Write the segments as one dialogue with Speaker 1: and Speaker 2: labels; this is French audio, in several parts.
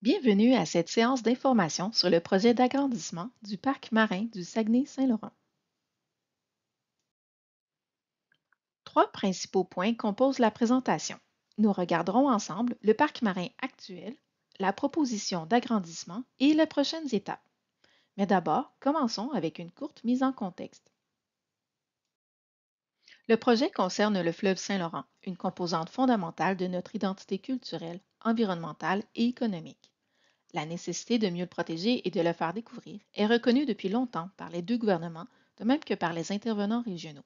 Speaker 1: Bienvenue à cette séance d'information sur le projet d'agrandissement du parc marin du Saguenay-Saint-Laurent. Trois principaux points composent la présentation. Nous regarderons ensemble le parc marin actuel, la proposition d'agrandissement et les prochaines étapes. Mais d'abord, commençons avec une courte mise en contexte. Le projet concerne le fleuve Saint-Laurent, une composante fondamentale de notre identité culturelle, environnementale et économique. La nécessité de mieux le protéger et de le faire découvrir est reconnue depuis longtemps par les deux gouvernements, de même que par les intervenants régionaux.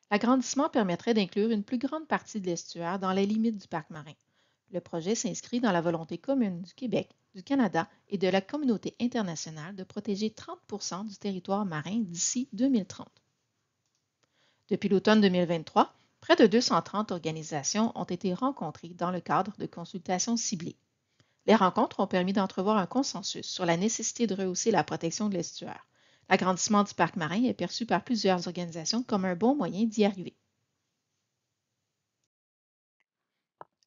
Speaker 1: L'agrandissement permettrait d'inclure une plus grande partie de l'estuaire dans les limites du parc marin. Le projet s'inscrit dans la volonté commune du Québec, du Canada et de la communauté internationale de protéger 30 du territoire marin d'ici 2030. Depuis l'automne 2023, près de 230 organisations ont été rencontrées dans le cadre de consultations ciblées. Les rencontres ont permis d'entrevoir un consensus sur la nécessité de rehausser la protection de l'estuaire. L'agrandissement du parc marin est perçu par plusieurs organisations comme un bon moyen d'y arriver.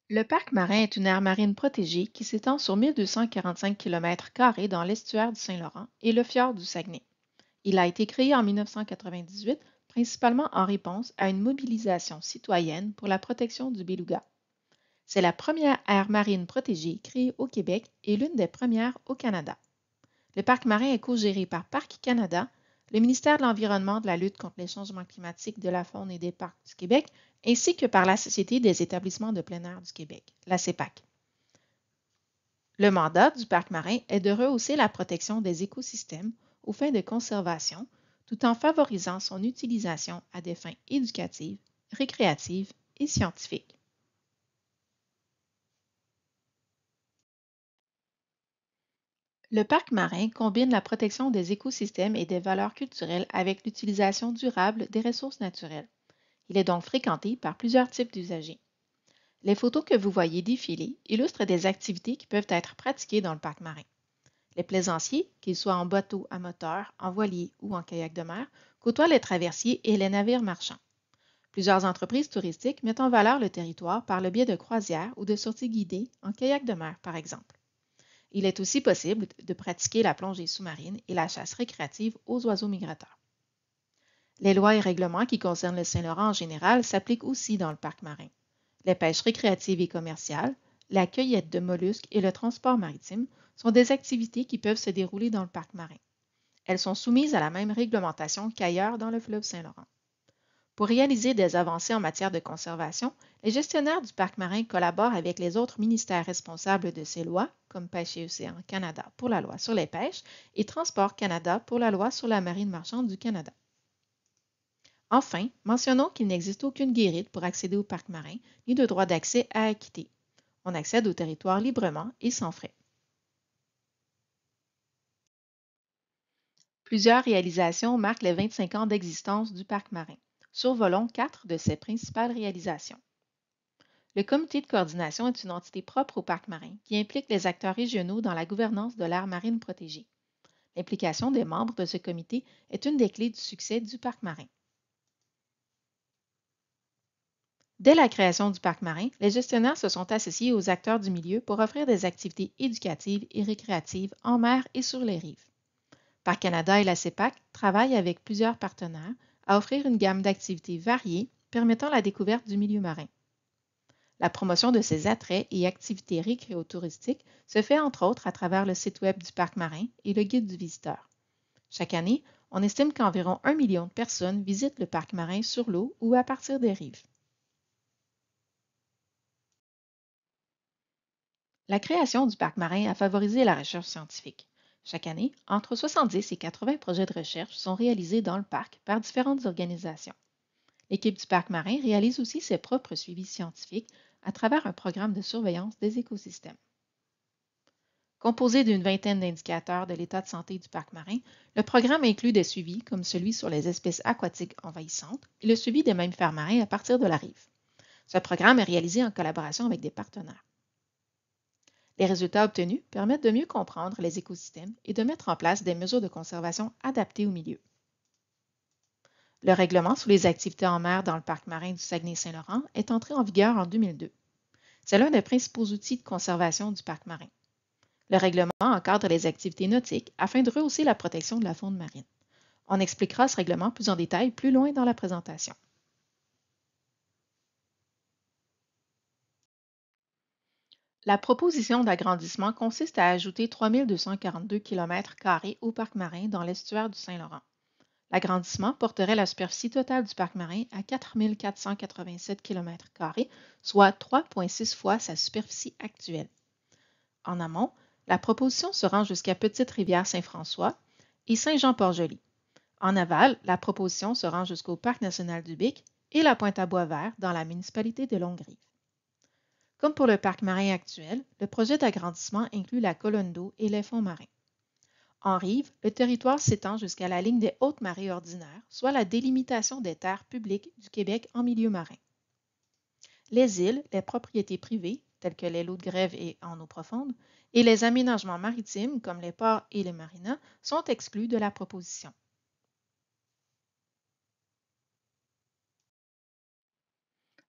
Speaker 1: Le parc marin est une aire marine protégée qui s'étend sur 1245 km² dans l'estuaire du Saint-Laurent et le fjord du Saguenay. Il a été créé en 1998 principalement en réponse à une mobilisation citoyenne pour la protection du beluga. C'est la première aire marine protégée créée au Québec et l'une des premières au Canada. Le parc marin est co-géré par Parcs Canada, le ministère de l'Environnement, de la lutte contre les changements climatiques, de la faune et des parcs du Québec, ainsi que par la Société des établissements de plein air du Québec, la CEPAC. Le mandat du parc marin est de rehausser la protection des écosystèmes aux fins de conservation, tout en favorisant son utilisation à des fins éducatives, récréatives et scientifiques. Le parc marin combine la protection des écosystèmes et des valeurs culturelles avec l'utilisation durable des ressources naturelles. Il est donc fréquenté par plusieurs types d'usagers. Les photos que vous voyez défiler illustrent des activités qui peuvent être pratiquées dans le parc marin. Les plaisanciers, qu'ils soient en bateau à moteur, en voilier ou en kayak de mer, côtoient les traversiers et les navires marchands. Plusieurs entreprises touristiques mettent en valeur le territoire par le biais de croisières ou de sorties guidées en kayak de mer, par exemple. Il est aussi possible de pratiquer la plongée sous-marine et la chasse récréative aux oiseaux migrateurs. Les lois et règlements qui concernent le Saint-Laurent en général s'appliquent aussi dans le parc marin. Les pêches récréatives et commerciales, la cueillette de mollusques et le transport maritime sont des activités qui peuvent se dérouler dans le parc marin. Elles sont soumises à la même réglementation qu'ailleurs dans le fleuve Saint-Laurent. Pour réaliser des avancées en matière de conservation, les gestionnaires du parc marin collaborent avec les autres ministères responsables de ces lois, comme Pêche et Océan Canada pour la loi sur les pêches et Transport Canada pour la loi sur la marine marchande du Canada. Enfin, mentionnons qu'il n'existe aucune guérite pour accéder au parc marin, ni de droit d'accès à acquitter. On accède au territoire librement et sans frais. Plusieurs réalisations marquent les 25 ans d'existence du parc marin. Survolons 4 de ses principales réalisations. Le comité de coordination est une entité propre au parc marin qui implique les acteurs régionaux dans la gouvernance de l'aire marine protégée. L'implication des membres de ce comité est une des clés du succès du parc marin. Dès la création du parc marin, les gestionnaires se sont associés aux acteurs du milieu pour offrir des activités éducatives et récréatives en mer et sur les rives. Parc Canada et la CEPAC travaillent avec plusieurs partenaires à offrir une gamme d'activités variées permettant la découverte du milieu marin. La promotion de ces attraits et activités récréotouristiques se fait entre autres à travers le site web du parc marin et le guide du visiteur. Chaque année, on estime qu'environ 1 million de personnes visitent le parc marin sur l'eau ou à partir des rives. La création du parc marin a favorisé la recherche scientifique. Chaque année, entre 70 et 80 projets de recherche sont réalisés dans le parc par différentes organisations. L'équipe du parc marin réalise aussi ses propres suivis scientifiques à travers un programme de surveillance des écosystèmes. Composé d'une vingtaine d'indicateurs de l'état de santé du parc marin, le programme inclut des suivis comme celui sur les espèces aquatiques envahissantes et le suivi des mammifères marins à partir de la rive. Ce programme est réalisé en collaboration avec des partenaires. Les résultats obtenus permettent de mieux comprendre les écosystèmes et de mettre en place des mesures de conservation adaptées au milieu. Le règlement sur les activités en mer dans le parc marin du Saguenay-Saint-Laurent est entré en vigueur en 2002. C'est l'un des principaux outils de conservation du parc marin. Le règlement encadre les activités nautiques afin de rehausser la protection de la faune marine. On expliquera ce règlement plus en détail plus loin dans la présentation. La proposition d'agrandissement consiste à ajouter 3242 km² au parc marin dans l'estuaire du Saint-Laurent. L'agrandissement porterait la superficie totale du parc marin à 4487 km², soit 3,6 fois sa superficie actuelle. En amont, la proposition se rend jusqu'à Petite-Rivière-Saint-François et Saint-Jean-Port-Joli. En aval, la proposition se rend jusqu'au Parc national du Bic et la Pointe-à-Boisvert dans la municipalité de Longueuil. Comme pour le parc marin actuel, le projet d'agrandissement inclut la colonne d'eau et les fonds marins. En rive, le territoire s'étend jusqu'à la ligne des hautes marées ordinaires, soit la délimitation des terres publiques du Québec en milieu marin. Les îles, les propriétés privées, telles que les lots de grève et en eau profonde, et les aménagements maritimes, comme les ports et les marinas, sont exclus de la proposition.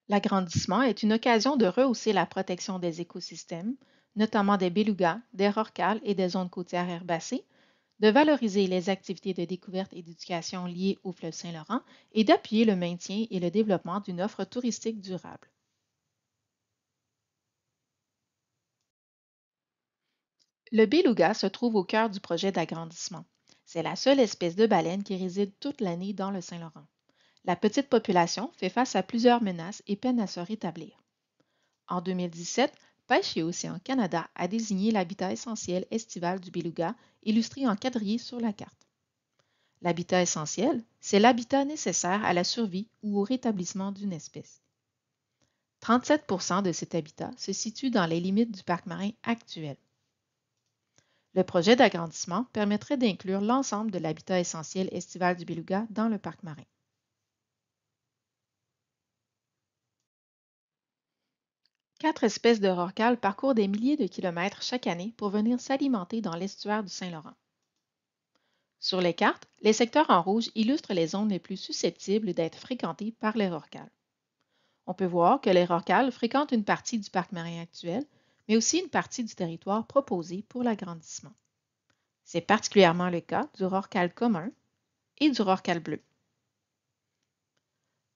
Speaker 1: L'agrandissement est une occasion de rehausser la protection des écosystèmes, notamment des belugas, des rorquals et des zones côtières herbacées, de valoriser les activités de découverte et d'éducation liées au fleuve Saint-Laurent et d'appuyer le maintien et le développement d'une offre touristique durable. Le beluga se trouve au cœur du projet d'agrandissement. C'est la seule espèce de baleine qui réside toute l'année dans le Saint-Laurent. La petite population fait face à plusieurs menaces et peine à se rétablir. En 2017, Pêche et Océan Canada a désigné l'habitat essentiel estival du beluga, illustré en quadrillé sur la carte. L'habitat essentiel, c'est l'habitat nécessaire à la survie ou au rétablissement d'une espèce. 37% de cet habitat se situe dans les limites du parc marin actuel. Le projet d'agrandissement permettrait d'inclure l'ensemble de l'habitat essentiel estival du beluga dans le parc marin. Quatre espèces de rorquals parcourent des milliers de kilomètres chaque année pour venir s'alimenter dans l'estuaire du Saint-Laurent. Sur les cartes, les secteurs en rouge illustrent les zones les plus susceptibles d'être fréquentées par les rorquals. On peut voir que les rorquals fréquentent une partie du parc marin actuel, mais aussi une partie du territoire proposé pour l'agrandissement. C'est particulièrement le cas du rorqual commun et du rorqual bleu.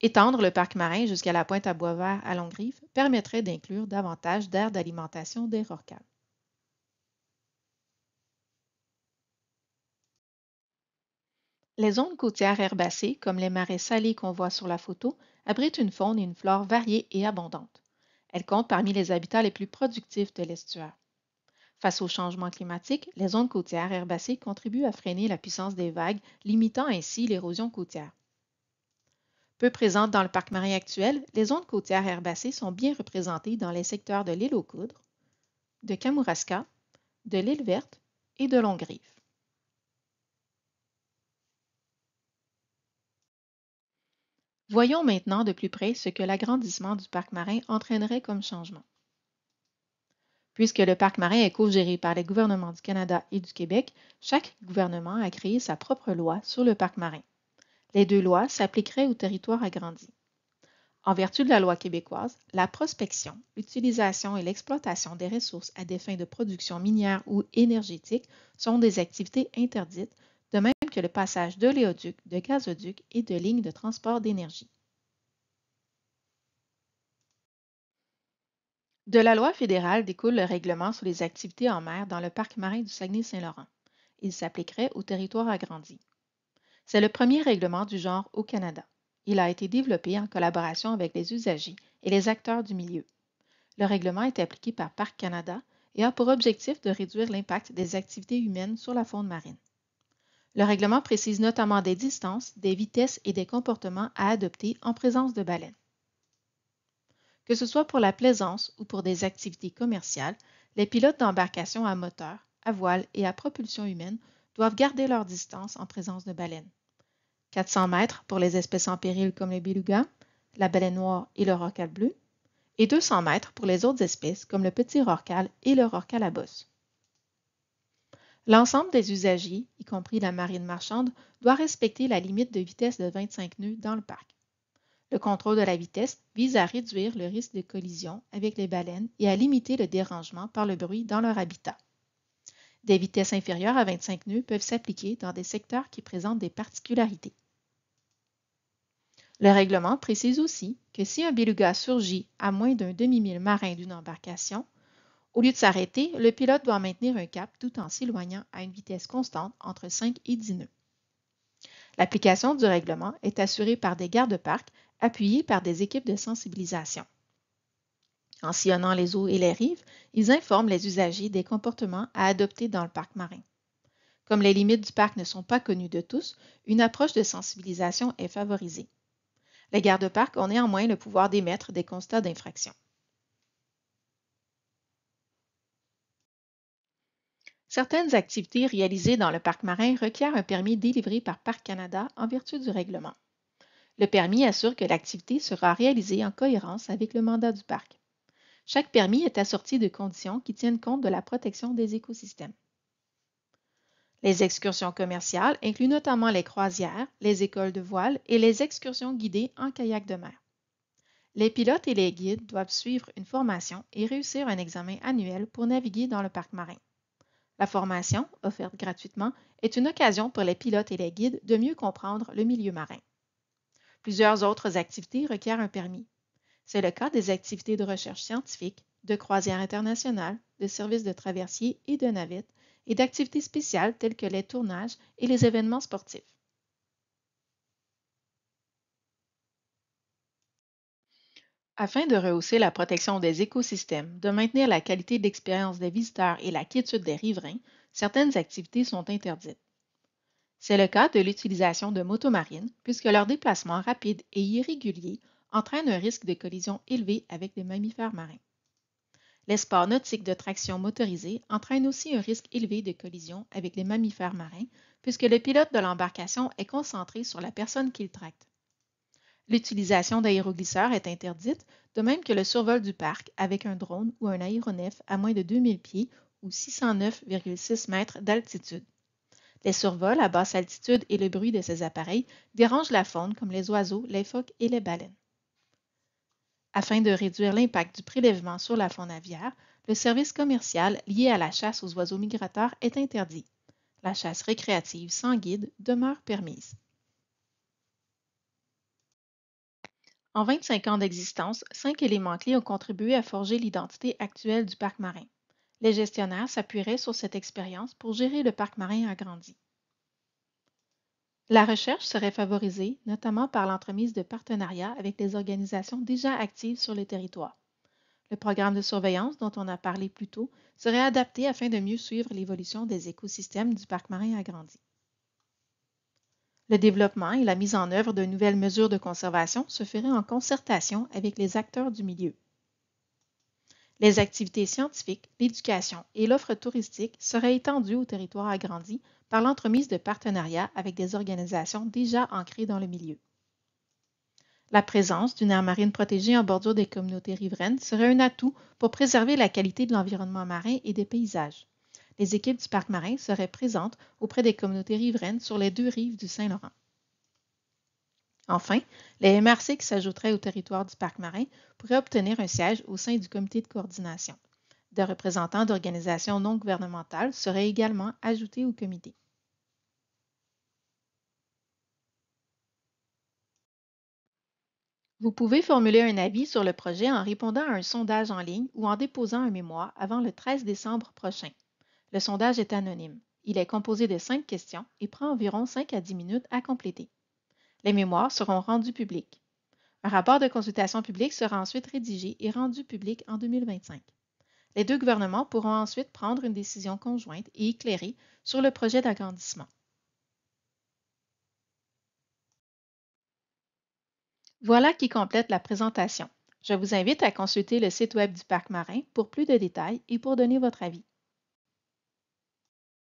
Speaker 1: Étendre le parc marin jusqu'à la Pointe-à-Boisvert à Longrive permettrait d'inclure davantage d'aires d'alimentation des rorquals. Les zones côtières herbacées, comme les marais salés qu'on voit sur la photo, abritent une faune et une flore variées et abondantes. Elles comptent parmi les habitats les plus productifs de l'estuaire. Face au changement climatique, les zones côtières herbacées contribuent à freiner la puissance des vagues, limitant ainsi l'érosion côtière. Peu présentes dans le parc marin actuel, les zones côtières herbacées sont bien représentées dans les secteurs de l'île aux Coudres, de Kamouraska, de l'île Verte et de Longrive. Voyons maintenant de plus près ce que l'agrandissement du parc marin entraînerait comme changement. Puisque le parc marin est co-géré par les gouvernements du Canada et du Québec, chaque gouvernement a créé sa propre loi sur le parc marin. Les deux lois s'appliqueraient au territoire agrandi. En vertu de la loi québécoise, la prospection, l'utilisation et l'exploitation des ressources à des fins de production minière ou énergétique sont des activités interdites, de même que le passage d'oléoducs, de gazoducs et de lignes de transport d'énergie. De la loi fédérale découle le règlement sur les activités en mer dans le parc marin du Saguenay-Saint-Laurent. Il s'appliquerait au territoire agrandi. C'est le premier règlement du genre au Canada. Il a été développé en collaboration avec les usagers et les acteurs du milieu. Le règlement est appliqué par Parc Canada et a pour objectif de réduire l'impact des activités humaines sur la faune marine. Le règlement précise notamment des distances, des vitesses et des comportements à adopter en présence de baleines. Que ce soit pour la plaisance ou pour des activités commerciales, les pilotes d'embarcations à moteur, à voile et à propulsion humaine doivent garder leur distance en présence de baleines. 400 mètres pour les espèces en péril comme les belugas, la baleine noire et le rorqual bleu, et 200 mètres pour les autres espèces comme le petit rorqual et le rorqual à bosse. L'ensemble des usagers, y compris la marine marchande, doit respecter la limite de vitesse de 25 nœuds dans le parc. Le contrôle de la vitesse vise à réduire le risque de collision avec les baleines et à limiter le dérangement par le bruit dans leur habitat. Des vitesses inférieures à 25 nœuds peuvent s'appliquer dans des secteurs qui présentent des particularités. Le règlement précise aussi que si un beluga surgit à moins d'un demi-mille marin d'une embarcation, au lieu de s'arrêter, le pilote doit maintenir un cap tout en s'éloignant à une vitesse constante entre 5 et 10 nœuds. L'application du règlement est assurée par des gardes-parcs appuyés par des équipes de sensibilisation. En sillonnant les eaux et les rives, ils informent les usagers des comportements à adopter dans le parc marin. Comme les limites du parc ne sont pas connues de tous, une approche de sensibilisation est favorisée. Les gardes-parcs ont néanmoins le pouvoir d'émettre des constats d'infraction. Certaines activités réalisées dans le parc marin requièrent un permis délivré par Parc Canada en vertu du règlement. Le permis assure que l'activité sera réalisée en cohérence avec le mandat du parc. Chaque permis est assorti de conditions qui tiennent compte de la protection des écosystèmes. Les excursions commerciales incluent notamment les croisières, les écoles de voile et les excursions guidées en kayak de mer. Les pilotes et les guides doivent suivre une formation et réussir un examen annuel pour naviguer dans le parc marin. La formation, offerte gratuitement, est une occasion pour les pilotes et les guides de mieux comprendre le milieu marin. Plusieurs autres activités requièrent un permis. C'est le cas des activités de recherche scientifique, de croisières internationales, de services de traversiers et de navettes, et d'activités spéciales telles que les tournages et les événements sportifs. Afin de rehausser la protection des écosystèmes, de maintenir la qualité de l'expérience des visiteurs et la quiétude des riverains, certaines activités sont interdites. C'est le cas de l'utilisation de motomarines, puisque leur déplacement rapide et irrégulier entraîne un risque de collision élevé avec les mammifères marins. Les sports nautiques de traction motorisée entraînent aussi un risque élevé de collision avec les mammifères marins, puisque le pilote de l'embarcation est concentré sur la personne qu'il tracte. L'utilisation d'aéroglisseurs est interdite, de même que le survol du parc avec un drone ou un aéronef à moins de 2000 pieds ou 609,6 mètres d'altitude. Les survols à basse altitude et le bruit de ces appareils dérangent la faune comme les oiseaux, les phoques et les baleines. Afin de réduire l'impact du prélèvement sur la faune aviaire, le service commercial lié à la chasse aux oiseaux migrateurs est interdit. La chasse récréative sans guide demeure permise. En 25 ans d'existence, 5 éléments clés ont contribué à forger l'identité actuelle du parc marin. Les gestionnaires s'appuieraient sur cette expérience pour gérer le parc marin agrandi. La recherche serait favorisée, notamment par l'entremise de partenariats avec des organisations déjà actives sur le territoire. Le programme de surveillance dont on a parlé plus tôt serait adapté afin de mieux suivre l'évolution des écosystèmes du parc marin agrandi. Le développement et la mise en œuvre de nouvelles mesures de conservation se feraient en concertation avec les acteurs du milieu. Les activités scientifiques, l'éducation et l'offre touristique seraient étendues au territoire agrandi par l'entremise de partenariats avec des organisations déjà ancrées dans le milieu. La présence d'une aire marine protégée en bordure des communautés riveraines serait un atout pour préserver la qualité de l'environnement marin et des paysages. Les équipes du parc marin seraient présentes auprès des communautés riveraines sur les deux rives du Saint-Laurent. Enfin, les MRC qui s'ajouteraient au territoire du parc marin pourraient obtenir un siège au sein du comité de coordination. Des représentants d'organisations non gouvernementales seraient également ajoutés au comité. Vous pouvez formuler un avis sur le projet en répondant à un sondage en ligne ou en déposant un mémoire avant le 13 décembre prochain. Le sondage est anonyme. Il est composé de 5 questions et prend environ 5 à 10 minutes à compléter. Les mémoires seront rendus publics. Un rapport de consultation publique sera ensuite rédigé et rendu public en 2025. Les deux gouvernements pourront ensuite prendre une décision conjointe et éclairée sur le projet d'agrandissement. Voilà qui complète la présentation. Je vous invite à consulter le site web du parc marin pour plus de détails et pour donner votre avis.